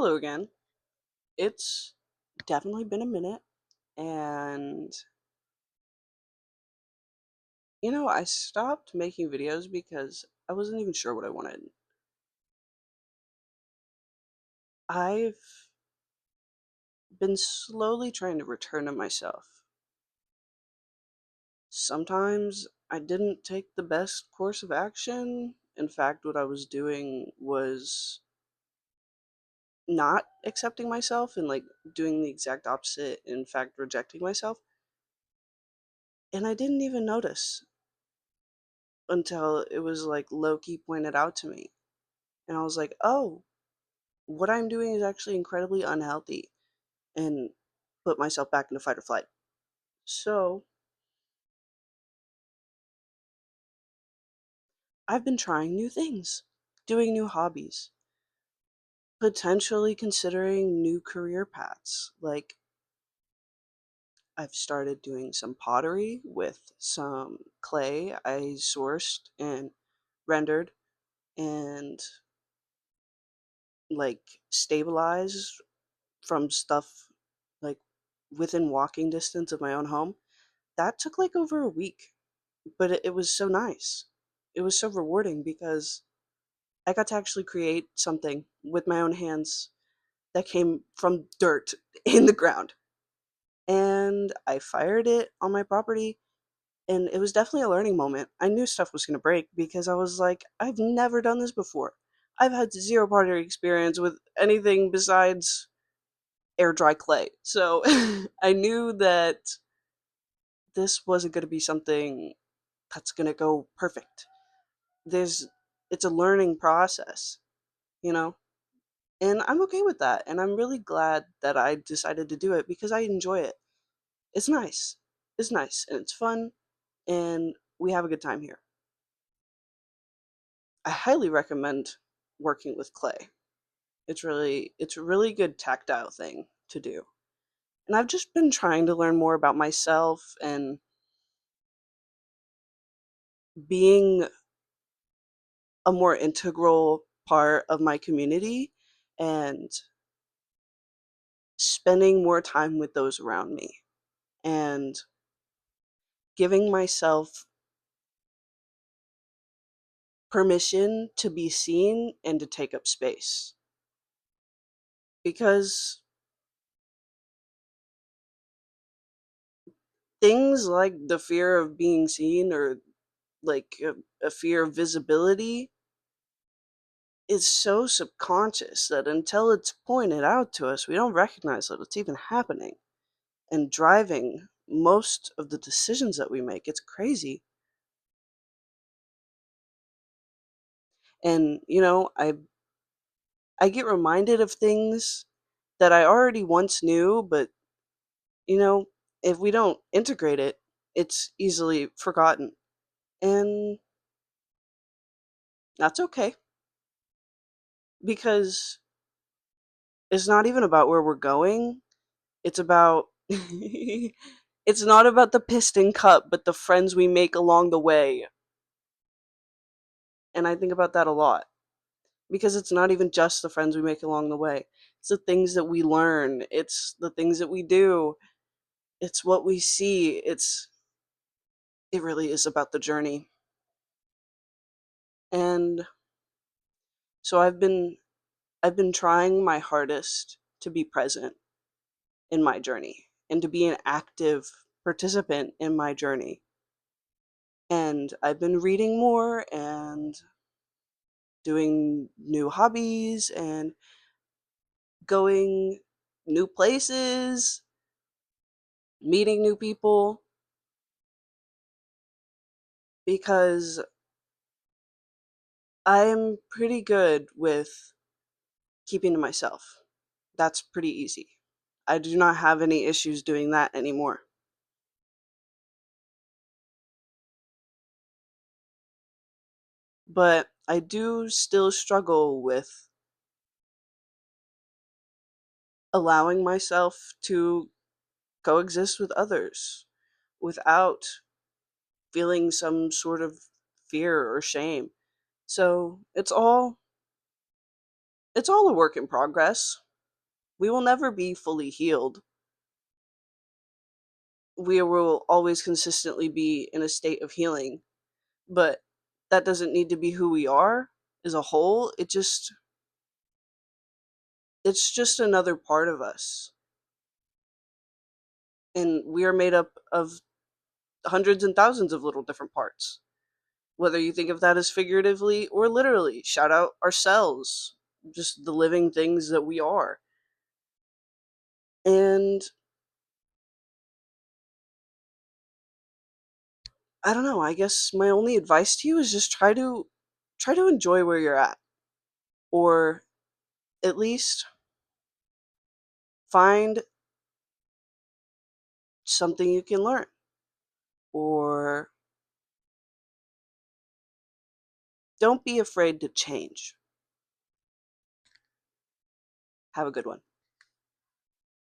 Hello again. It's definitely been a minute, and I stopped making videos because I wasn't even sure what I wanted. I've been slowly trying to return to myself. Sometimes I didn't take the best course of action. In fact, what I was doing was not accepting myself and doing the exact opposite, in fact, rejecting myself. And I didn't even notice until it was low key pointed out to me. And I was like, oh, what I'm doing is actually incredibly unhealthy, and put myself back into fight or flight. So I've been trying new things, doing new hobbies, potentially considering new career paths. Like, I've started doing some pottery with some clay I sourced and rendered and stabilized from stuff like within walking distance of my own home. That took over a week. But it was so nice. It was so rewarding because I got to actually create something with my own hands that came from dirt in the ground. And I fired it on my property, and it was definitely a learning moment. I knew stuff was going to break because I was like, I've never done this before. I've had zero pottery experience with anything besides air dry clay. So I knew that this wasn't going to be something that's going to go perfect. there's it's a learning process, you know? And I'm okay with that. And I'm really glad that I decided to do it because I enjoy it. It's nice. It's nice and it's fun and we have a good time here. I highly recommend working with clay. It's a really good tactile thing to do. And I've just been trying to learn more about myself and being a more integral part of my community and spending more time with those around me and giving myself permission to be seen and to take up space. Because things like the fear of being seen or a fear of visibility is so subconscious that until it's pointed out to us, we don't recognize that it's even happening and driving most of the decisions that we make. It's crazy. And I get reminded of things that I already once knew, but you know, if we don't integrate it, it's easily forgotten. And that's okay because it's not even about where we're going. It's about it's not about the piston cup, but the friends we make along the way. And I think about that a lot because it's not even just the friends we make along the way. It's the things that we learn. It's the things that we do. It's what we see. It really is about the journey. And so I've been trying my hardest to be present in my journey and to be an active participant in my journey. And I've been reading more and doing new hobbies and going new places, meeting new people because I'm pretty good with keeping to myself. That's pretty easy. I do not have any issues doing that anymore. But I do still struggle with allowing myself to coexist with others without feeling some sort of fear or shame. So it's all a work in progress. We will never be fully healed. We will always consistently be in a state of healing, but that doesn't need to be who we are as a whole. It's just another part of us. And we are made up of hundreds and thousands of little different parts. Whether you think of that as figuratively or literally, shout out our cells, just the living things that we are. And I don't know, I guess my only advice to you is just try to enjoy where you're at, or at least find something you can learn, or don't be afraid to change. Have a good one.